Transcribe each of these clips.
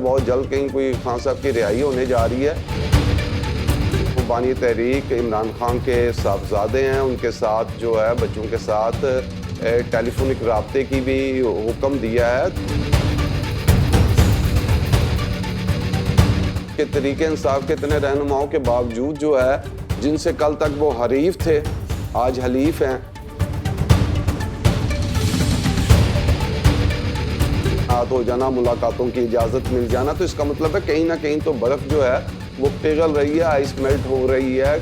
بہت جلد کہیں کوئی خان صاحب کی رہائی ہونے جا رہی ہے۔ بانی تحریک عمران خان کے صاحبزادے ہیں، ان کے ساتھ جو ہے بچوں کے ساتھ ٹیلی فونک رابطے کی بھی حکم دیا ہے کہ تحریک انصاف کے اتنے رہنماؤں کے باوجود جو ہے جن سے کل تک وہ حریف تھے آج حلیف ہیں۔ ہو جانا، ملاقاتوں کی اجازت مل جانا، تو اس کا مطلب ہے کہیں نہ کہیں تو برف جو ہے وہ پگھل رہی ہے، آئس میلٹ ہو رہی ہے۔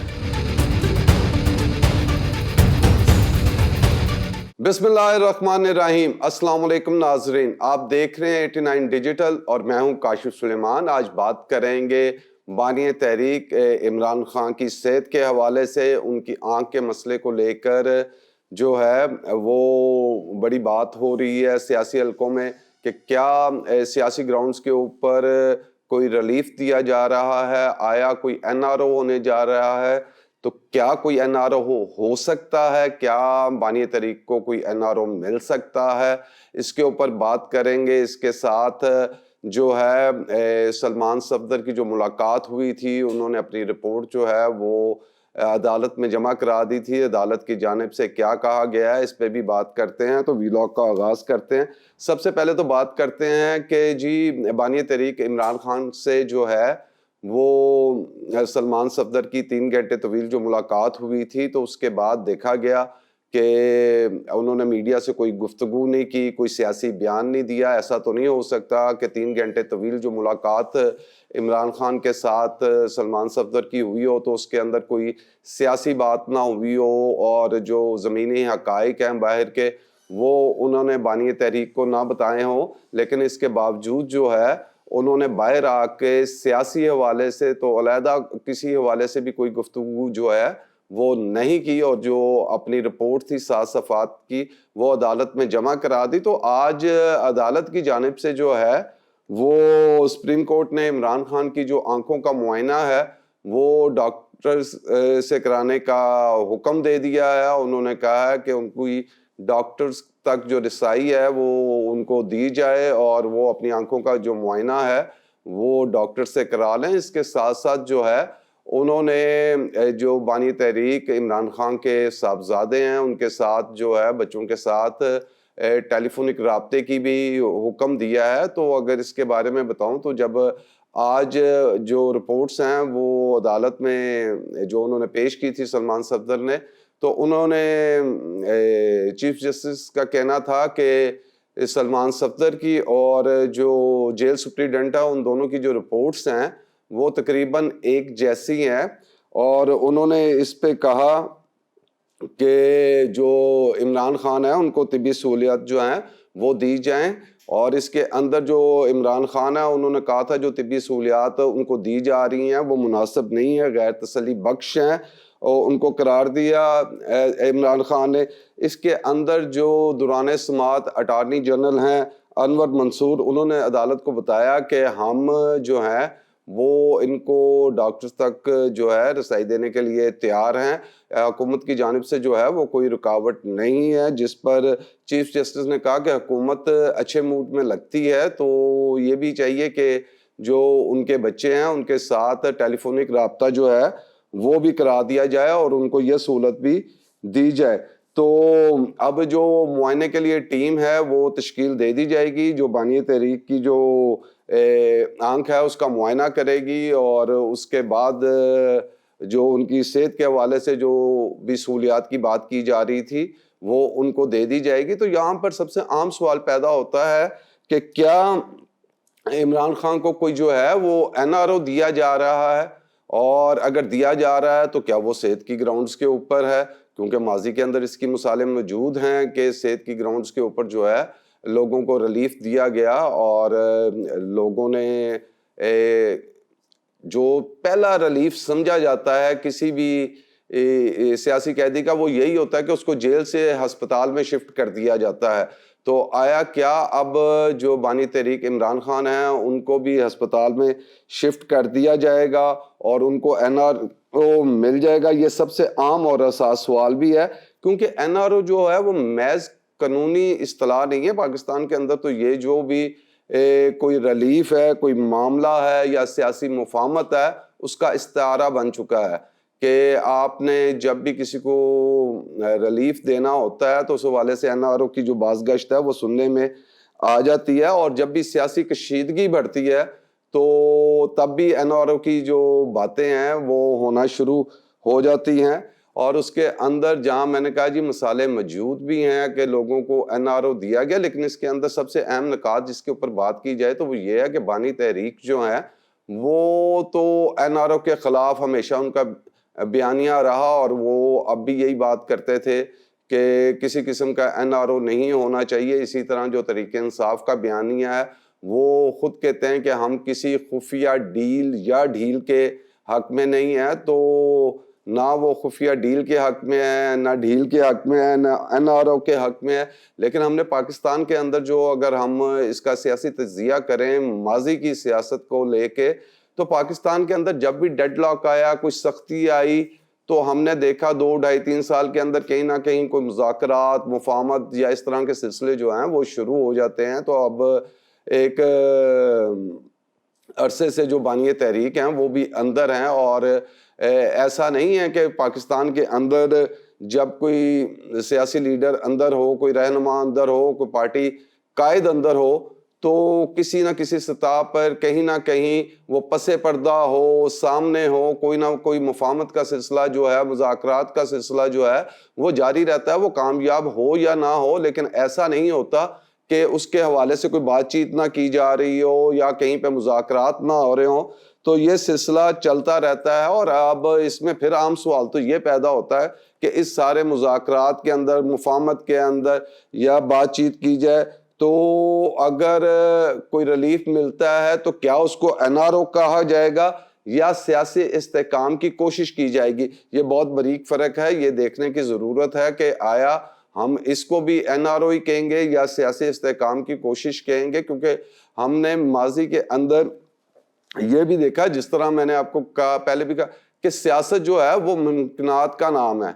بسم اللہ الرحمن الرحیم۔ السلام علیکم ناظرین، آپ دیکھ رہے ہیں 89 ڈیجیٹل اور میں ہوں کاشف سلیمان۔ آج بات کریں گے بانی تحریک عمران خان کی صحت کے حوالے سے، ان کی آنکھ کے مسئلے کو لے کر جو ہے وہ بڑی بات ہو رہی ہے سیاسی حلقوں میں کہ کیا سیاسی گراؤنڈز کے اوپر کوئی ریلیف دیا جا رہا ہے، آیا کوئی این آر او ہونے جا رہا ہے، تو کیا کوئی این آر او ہو سکتا ہے، کیا بانی تحریک کو کوئی این آر او مل سکتا ہے، اس کے اوپر بات کریں گے۔ اس کے ساتھ جو ہے سلمان صفدر کی جو ملاقات ہوئی تھی، انہوں نے اپنی رپورٹ جو ہے وہ عدالت میں جمع کرا دی تھی، عدالت کی جانب سے کیا کہا گیا ہے اس پہ بھی بات کرتے ہیں۔ تو ویلاگ کا آغاز کرتے ہیں۔ سب سے پہلے تو بات کرتے ہیں کہ جی بانی تحریک عمران خان سے جو ہے وہ سلمان صفدر کی 3 گھنٹے طویل جو ملاقات ہوئی تھی، تو اس کے بعد دیکھا گیا کہ انہوں نے میڈیا سے کوئی گفتگو نہیں کی، کوئی سیاسی بیان نہیں دیا۔ ایسا تو نہیں ہو سکتا کہ 3 گھنٹے طویل جو ملاقات عمران خان کے ساتھ سلمان صفدر کی ہوئی ہو تو اس کے اندر کوئی سیاسی بات نہ ہوئی ہو، اور جو زمینی حقائق ہیں باہر کے وہ انہوں نے بانی تحریک کو نہ بتائے ہوں، لیکن اس کے باوجود جو ہے انہوں نے باہر آ کے سیاسی حوالے سے تو علیحدہ کسی حوالے سے بھی کوئی گفتگو جو ہے وہ نہیں کی، اور جو اپنی رپورٹ تھی 7 صفحات کی وہ عدالت میں جمع کرا دی۔ تو آج عدالت کی جانب سے جو ہے وہ سپریم کورٹ نے عمران خان کی جو آنکھوں کا معائنہ ہے وہ ڈاکٹرز سے کرانے کا حکم دے دیا ہے۔ انہوں نے کہا ہے کہ ان کی ڈاکٹرز تک جو رسائی ہے وہ ان کو دی جائے اور وہ اپنی آنکھوں کا جو معائنہ ہے وہ ڈاکٹر سے کرا لیں۔ اس کے ساتھ ساتھ جو ہے انہوں نے جو بانی تحریک عمران خان کے صاحبزادے ہیں ان کے ساتھ جو ہے بچوں کے ساتھ ٹیلی فونک رابطے کی بھی حکم دیا ہے۔ تو اگر اس کے بارے میں بتاؤں تو جب آج جو رپورٹس ہیں وہ عدالت میں جو انہوں نے پیش کی تھی سلمان صفدر نے، تو انہوں نے چیف جسٹس کا کہنا تھا کہ سلمان صفدر کی اور جو جیل سپریڈنٹ ہے ان دونوں کی جو رپورٹس ہیں وہ تقریباً ایک جیسی ہیں، اور انہوں نے اس پہ کہا کہ جو عمران خان ہے ان کو طبی سہولیات جو ہیں وہ دی جائیں، اور اس کے اندر جو عمران خان ہے انہوں نے کہا تھا جو طبی سہولیات ان کو دی جا رہی ہیں وہ مناسب نہیں ہے، غیر تسلی بخش ہیں، اور ان کو قرار دیا عمران خان نے۔ اس کے اندر جو دوران سماعت اٹارنی جنرل ہیں انور منصور، انہوں نے عدالت کو بتایا کہ ہم جو ہیں وہ ان کو ڈاکٹرز تک جو ہے رسائی دینے کے لیے تیار ہیں، حکومت کی جانب سے جو ہے وہ کوئی رکاوٹ نہیں ہے، جس پر چیف جسٹس نے کہا کہ حکومت اچھے موڈ میں لگتی ہے، تو یہ بھی چاہیے کہ جو ان کے بچے ہیں ان کے ساتھ ٹیلی فونک رابطہ جو ہے وہ بھی کرا دیا جائے اور ان کو یہ سہولت بھی دی جائے۔ تو اب جو معائنے کے لیے ٹیم ہے وہ تشکیل دے دی جائے گی، جو بانی تحریک کی جو آنکھ ہے اس کا معائنہ کرے گی، اور اس کے بعد جو ان کی صحت کے حوالے سے جو بھی سہولیات کی بات کی جا رہی تھی وہ ان کو دے دی جائے گی۔ تو یہاں پر سب سے عام سوال پیدا ہوتا ہے کہ کیا عمران خان کو کوئی جو ہے وہ این آر او دیا جا رہا ہے، اور اگر دیا جا رہا ہے تو کیا وہ صحت کی گراؤنڈز کے اوپر ہے، کیونکہ ماضی کے اندر اس کی مثالیں موجود ہیں کہ صحت کی گراؤنڈز کے اوپر جو ہے لوگوں کو ریلیف دیا گیا، اور لوگوں نے جو پہلا ریلیف سمجھا جاتا ہے کسی بھی سیاسی قیدی کا وہ یہی ہوتا ہے کہ اس کو جیل سے ہسپتال میں شفٹ کر دیا جاتا ہے۔ تو آیا کیا اب جو بانی تحریک عمران خان ہیں ان کو بھی ہسپتال میں شفٹ کر دیا جائے گا اور ان کو این آر او مل جائے گا؟ یہ سب سے عام اور اساس سوال بھی ہے، کیونکہ این آر او جو ہے وہ محض قانونی اصطلاح نہیں ہے۔ پاکستان کے اندر تو یہ جو بھی کوئی ریلیف ہے، کوئی معاملہ ہے یا سیاسی مفاہمت ہے، اس کا استعارہ بن چکا ہے کہ آپ نے جب بھی کسی کو ریلیف دینا ہوتا ہے تو اس حوالے سے این آر او کی جو بازگشت ہے وہ سننے میں آ جاتی ہے، اور جب بھی سیاسی کشیدگی بڑھتی ہے تو تب بھی این آر او کی جو باتیں ہیں وہ ہونا شروع ہو جاتی ہیں۔ اور اس کے اندر جہاں میں نے کہا جی مسالے موجود بھی ہیں کہ لوگوں کو این آر او دیا گیا، لیکن اس کے اندر سب سے اہم نکات جس کے اوپر بات کی جائے تو وہ یہ ہے کہ بانی تحریک جو ہے وہ تو این آر او کے خلاف ہمیشہ ان کا بیانیہ رہا، اور وہ اب بھی یہی بات کرتے تھے کہ کسی قسم کا این آر او نہیں ہونا چاہیے۔ اسی طرح جو تحریک انصاف کا بیانیہ ہے وہ خود کہتے ہیں کہ ہم کسی خفیہ ڈیل یا ڈھیل کے حق میں نہیں ہیں، تو نہ وہ خفیہ ڈیل کے حق میں ہے، نہ ڈھیل کے حق میں ہے، نہ این آر او کے حق میں ہے۔ لیکن ہم نے پاکستان کے اندر جو اگر ہم اس کا سیاسی تجزیہ کریں ماضی کی سیاست کو لے کے، تو پاکستان کے اندر جب بھی ڈیڈ لاک آیا، کچھ سختی آئی، تو ہم نے دیکھا 2-2.5-3 سال کے اندر کہیں نہ کہیں کوئی مذاکرات، مفاہمت یا اس طرح کے سلسلے جو ہیں وہ شروع ہو جاتے ہیں۔ تو اب ایک عرصے سے جو بانی تحریک ہیں وہ بھی اندر ہیں، اور ایسا نہیں ہے کہ پاکستان کے اندر جب کوئی سیاسی لیڈر اندر ہو، کوئی رہنما اندر ہو، کوئی پارٹی قائد اندر ہو، تو کسی نہ کسی سطح پر کہیں نہ کہیں وہ پس پردہ ہو، سامنے ہو، کوئی نہ کوئی مفاہمت کا سلسلہ جو ہے، مذاکرات کا سلسلہ جو ہے وہ جاری رہتا ہے، وہ کامیاب ہو یا نہ ہو، لیکن ایسا نہیں ہوتا کہ اس کے حوالے سے کوئی بات چیت نہ کی جا رہی ہو یا کہیں پہ مذاکرات نہ ہو رہے ہوں۔ تو یہ سلسلہ چلتا رہتا ہے، اور اب اس میں پھر عام سوال تو یہ پیدا ہوتا ہے کہ اس سارے مذاکرات کے اندر، مفاہمت کے اندر یا بات چیت کی جائے تو اگر کوئی ریلیف ملتا ہے تو کیا اس کو این آر او کہا جائے گا یا سیاسی استحکام کی کوشش کی جائے گی؟ یہ بہت باریک فرق ہے، یہ دیکھنے کی ضرورت ہے کہ آیا ہم اس کو بھی این آر او ہی کہیں گے یا سیاسی استحکام کی کوشش کہیں گے، کیونکہ ہم نے ماضی کے اندر یہ بھی دیکھا، جس طرح میں نے آپ کو کہا پہلے بھی کہا کہ سیاست جو ہے وہ ممکنات کا نام ہے،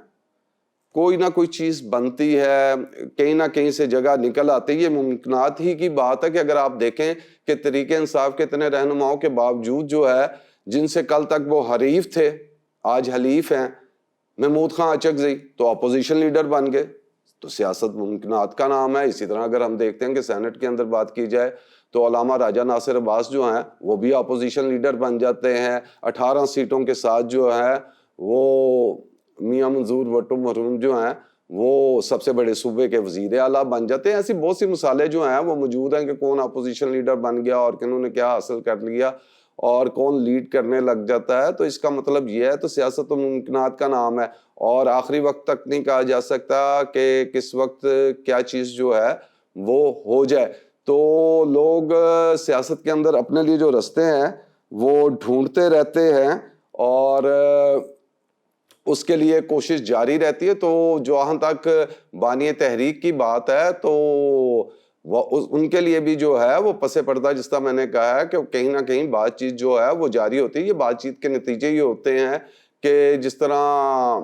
کوئی نہ کوئی چیز بنتی ہے، کہیں نہ کہیں سے جگہ نکل آتی ہے۔ یہ ممکنات ہی کی بات ہے کہ اگر آپ دیکھیں کہ تحریک انصاف کے اتنے رہنماؤں کے باوجود جو ہے، جن سے کل تک وہ حریف تھے آج حلیف ہیں، محمود خان اچکزئی تو اپوزیشن لیڈر بن گئے، تو سیاست ممکنات کا نام ہے۔ اسی طرح اگر ہم دیکھتے ہیں کہ سینٹ کے اندر بات کی جائے تو علامہ راجہ ناصر عباس جو ہیں وہ بھی اپوزیشن لیڈر بن جاتے ہیں، 18 سیٹوں کے ساتھ جو ہے وہ میاں منظور بھٹو مرحوم جو ہیں وہ سب سے بڑے صوبے کے وزیر اعلیٰ بن جاتے ہیں۔ ایسی بہت سی مثالیں جو ہیں وہ موجود ہیں کہ کون اپوزیشن لیڈر بن گیا اور کنہوں نے کیا حاصل کر لیا اور کون لیڈ کرنے لگ جاتا ہے۔ تو اس کا مطلب یہ ہے، تو سیاست تو ممکنات کا نام ہے، اور آخری وقت تک نہیں کہا جا سکتا کہ کس وقت کیا چیز جو ہے وہ ہو جائے۔ تو لوگ سیاست کے اندر اپنے لیے جو رستے ہیں وہ ڈھونڈتے رہتے ہیں، اور اس کے لیے کوشش جاری رہتی ہے۔ تو جہاں تک بانی تحریک کی بات ہے تو ان کے لیے بھی جو ہے وہ پس پردہ، جس طرح میں نے کہا ہے کہ کہیں نہ کہیں بات چیت جو ہے وہ جاری ہوتی ہے۔ یہ بات چیت کے نتیجے یہ ہوتے ہیں کہ جس طرح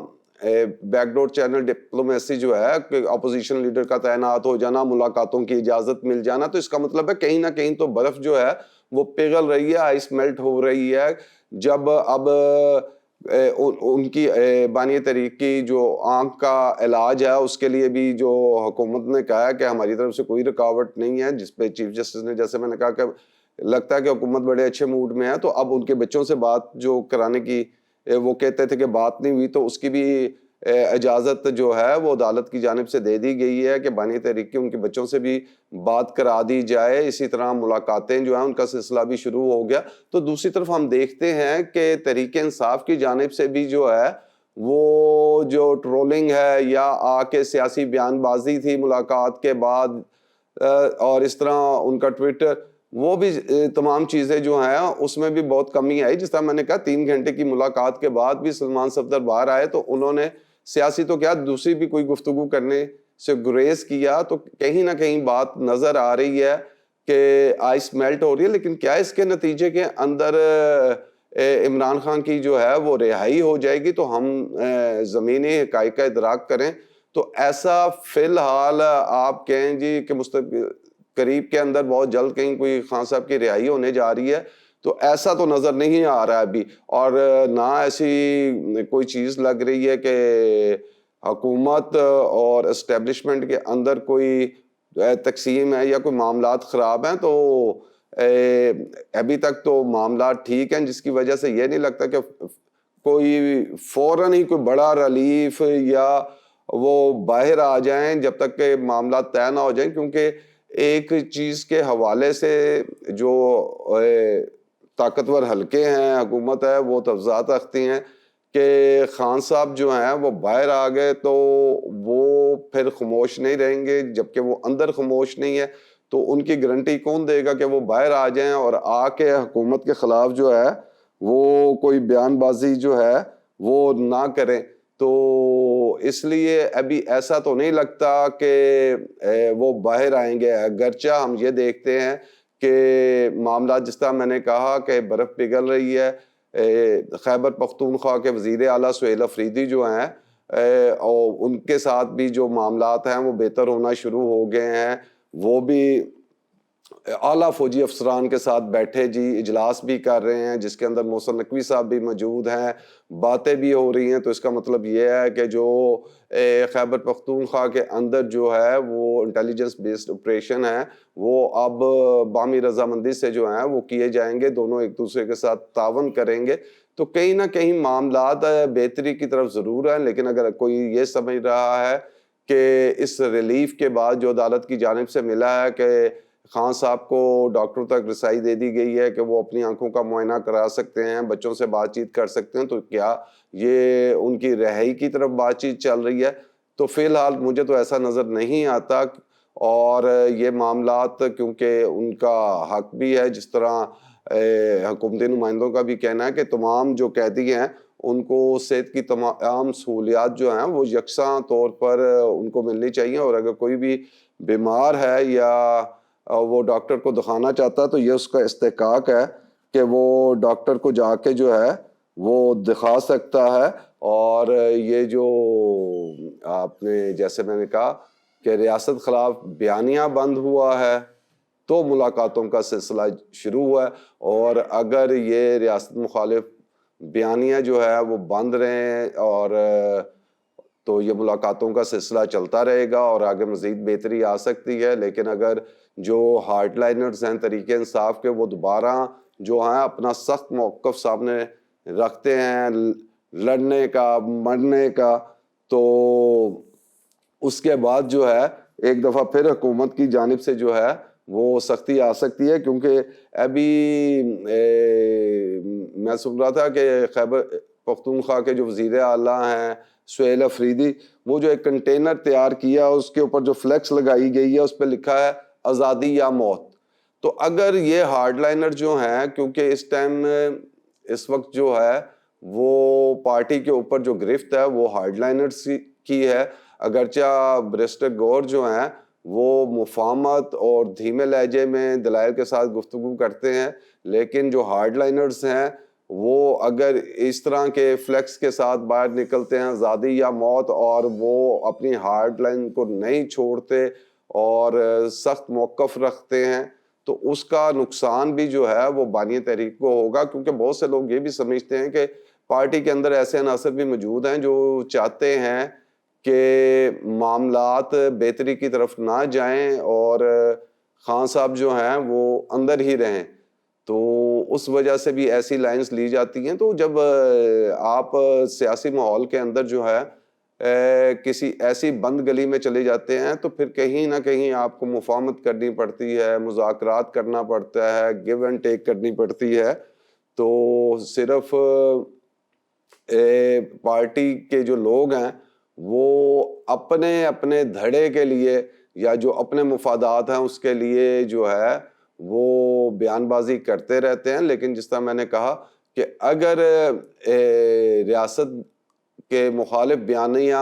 بیک ڈور چینل ڈپلومیسی جو ہے کہ اپوزیشن لیڈر کا تعینات ہو جانا، ملاقاتوں کی اجازت مل جانا، تو اس کا مطلب ہے کہیں نہ کہیں تو برف جو ہے وہ پگھل رہی ہے، آئس میلٹ ہو رہی ہے۔ جب اب ان کی بانی تحریک کی جو آنکھ کا علاج ہے اس کے لیے بھی جو حکومت نے کہا ہے کہ ہماری طرف سے کوئی رکاوٹ نہیں ہے، جس پہ چیف جسٹس نے، جیسے میں نے کہا کہ لگتا ہے کہ حکومت بڑے اچھے موڈ میں ہے، تو اب ان کے بچوں سے بات جو کرانے کی وہ کہتے تھے کہ بات نہیں ہوئی، تو اس کی بھی اجازت جو ہے وہ عدالت کی جانب سے دے دی گئی ہے کہ بانی تحریک کی ان کے بچوں سے بھی بات کرا دی جائے۔ اسی طرح ملاقاتیں جو ہیں ان کا سلسلہ بھی شروع ہو گیا۔ تو دوسری طرف ہم دیکھتے ہیں کہ تحریک انصاف کی جانب سے بھی جو ہے وہ جو ٹرولنگ ہے یا آ کے سیاسی بیان بازی تھی ملاقات کے بعد، اور اس طرح ان کا ٹویٹر، وہ بھی تمام چیزیں جو ہیں اس میں بھی بہت کمی آئی۔ جس طرح میں نے کہا 3 گھنٹے کی ملاقات کے بعد بھی سلمان صفدر باہر آئے تو انہوں نے سیاسی تو کیا دوسری بھی کوئی گفتگو کرنے سے گریز کیا، تو کہیں نہ کہیں بات نظر آ رہی ہے کہ آئس میلٹ ہو رہی ہے۔ لیکن کیا اس کے نتیجے کے اندر عمران خان کی جو ہے وہ رہائی ہو جائے گی؟ تو ہم زمینی حقائق کا ادراک کریں تو ایسا فی الحال آپ کہیں جی کہ قریب کے اندر بہت جلد کہیں کوئی خان صاحب کی رہائی ہونے جا رہی ہے، تو ایسا تو نظر نہیں آ رہا ابھی، اور نہ ایسی کوئی چیز لگ رہی ہے کہ حکومت اور اسٹیبلشمنٹ کے اندر کوئی تقسیم ہے یا کوئی معاملات خراب ہیں. تو ابھی تک تو معاملات ٹھیک ہیں، جس کی وجہ سے یہ نہیں لگتا کہ کوئی فوراً ہی کوئی بڑا ریلیف یا وہ باہر آ جائیں جب تک کہ معاملات طے نہ ہو جائیں. کیونکہ ایک چیز کے حوالے سے جو طاقتور حلقے ہیں، حکومت ہے، وہ تفضیلات رکھتی ہیں کہ خان صاحب جو ہیں وہ باہر آ گئے تو وہ پھر خاموش نہیں رہیں گے، جبکہ وہ اندر خاموش نہیں ہے. تو ان کی گارنٹی کون دے گا کہ وہ باہر آ جائیں اور آ کے حکومت کے خلاف جو ہے وہ کوئی بیان بازی جو ہے وہ نہ کریں. تو اس لیے ابھی ایسا تو نہیں لگتا کہ وہ باہر آئیں گے، اگرچہ ہم یہ دیکھتے ہیں کہ معاملات جس طرح میں نے کہا کہ برف پگھل رہی ہے. خیبر پختونخوا کے وزیر اعلیٰ سہیل افریدی جو ہیں اور ان کے ساتھ بھی جو معاملات ہیں وہ بہتر ہونا شروع ہو گئے ہیں. وہ بھی اعلیٰ فوجی افسران کے ساتھ بیٹھے جی اجلاس بھی کر رہے ہیں، جس کے اندر محسن نقوی صاحب بھی موجود ہیں، باتیں بھی ہو رہی ہیں. تو اس کا مطلب یہ ہے کہ جو خیبر پختونخوا کے اندر جو ہے وہ انٹیلیجنس بیسڈ آپریشن ہے وہ اب باہمی رضامندی سے جو ہیں وہ کیے جائیں گے، دونوں ایک دوسرے کے ساتھ تعاون کریں گے. تو کہیں نہ کہیں معاملات بہتری کی طرف ضرور ہیں. لیکن اگر کوئی یہ سمجھ رہا ہے کہ اس ریلیف کے بعد جو عدالت کی جانب سے ملا ہے کہ خان صاحب کو ڈاکٹر تک رسائی دے دی گئی ہے کہ وہ اپنی آنکھوں کا معائنہ کرا سکتے ہیں، بچوں سے بات چیت کر سکتے ہیں، تو کیا یہ ان کی رہائی کی طرف بات چیت چل رہی ہے؟ تو فی الحال مجھے تو ایسا نظر نہیں آتا. اور یہ معاملات کیونکہ ان کا حق بھی ہے، جس طرح حکومتی نمائندوں کا بھی کہنا ہے کہ تمام جو قیدی ہیں ان کو صحت کی تمام سہولیات جو ہیں وہ یکساں طور پر ان کو ملنی چاہیے. اور اگر کوئی بھی بیمار ہے یا وہ ڈاکٹر کو دکھانا چاہتا ہے تو یہ اس کا استحقاق ہے کہ وہ ڈاکٹر کو جا کے جو ہے وہ دکھا سکتا ہے. اور یہ جو آپ نے جیسے میں نے کہا کہ ریاست خلاف بیانیہ بند ہوا ہے تو ملاقاتوں کا سلسلہ شروع ہوا ہے، اور اگر یہ ریاست مخالف بیانیہ جو ہے وہ بند رہیں اور تو یہ ملاقاتوں کا سلسلہ چلتا رہے گا اور آگے مزید بہتری آ سکتی ہے. لیکن اگر جو ہارڈ لائنرز ہیں تحریک انصاف کے، وہ دوبارہ جو ہیں اپنا سخت موقف سامنے رکھتے ہیں لڑنے کا مرنے کا، تو اس کے بعد جو ہے ایک دفعہ پھر حکومت کی جانب سے جو ہے وہ سختی آ سکتی ہے. کیونکہ ابھی میں سن رہا تھا کہ خیبر پختونخوا کے جو وزیر اعلیٰ ہیں سہیل افریدی، وہ جو ایک کنٹینر تیار کیا اس کے اوپر جو فلیکس لگائی گئی ہے اس پہ لکھا ہے آزادی یا موت. تو اگر یہ ہارڈ لائنر جو ہیں، کیونکہ اس ٹائم اس وقت جو ہے وہ پارٹی کے اوپر جو گرفت ہے وہ ہارڈ لائنرز کی ہے، اگرچہ بیرسٹر گور جو ہیں وہ مفاہمت اور دھیمے لہجے میں دلائل کے ساتھ گفتگو کرتے ہیں، لیکن جو ہارڈ لائنرز ہیں وہ اگر اس طرح کے فلیکس کے ساتھ باہر نکلتے ہیں آزادی یا موت، اور وہ اپنی ہارڈ لائن کو نہیں چھوڑتے اور سخت موقف رکھتے ہیں، تو اس کا نقصان بھی جو ہے وہ بانی تحریک کو ہوگا. کیونکہ بہت سے لوگ یہ بھی سمجھتے ہیں کہ پارٹی کے اندر ایسے عناصر بھی موجود ہیں جو چاہتے ہیں کہ معاملات بہتری کی طرف نہ جائیں اور خان صاحب جو ہیں وہ اندر ہی رہیں. تو اس وجہ سے بھی ایسی لائنز لی جاتی ہیں. تو جب آپ سیاسی ماحول کے اندر جو ہے کسی ایسی بند گلی میں چلے جاتے ہیں تو پھر کہیں نہ کہیں آپ کو مفاہمت کرنی پڑتی ہے، مذاکرات کرنا پڑتا ہے، گیو اینڈ ٹیک کرنی پڑتی ہے. تو صرف پارٹی کے جو لوگ ہیں وہ اپنے اپنے دھڑے کے لیے یا جو اپنے مفادات ہیں اس کے لیے جو ہے وہ بیان بازی کرتے رہتے ہیں. لیکن جس طرح میں نے کہا کہ اگر ریاست کے مخالف بیانیہ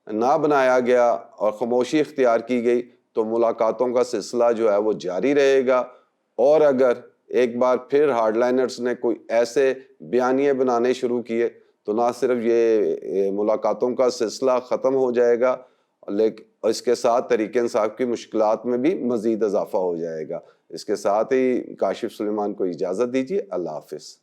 نہ بنایا گیا اور خاموشی اختیار کی گئی تو ملاقاتوں کا سلسلہ جو ہے وہ جاری رہے گا. اور اگر ایک بار پھر ہارڈ لائنرز نے کوئی ایسے بیانیے بنانے شروع کیے تو نہ صرف یہ ملاقاتوں کا سلسلہ ختم ہو جائے گا لیکن اس کے ساتھ تحریک انصاف کی مشکلات میں بھی مزید اضافہ ہو جائے گا۔ اس کے ساتھ ہی کاشف سلیمان کو اجازت دیجیے، اللہ حافظ۔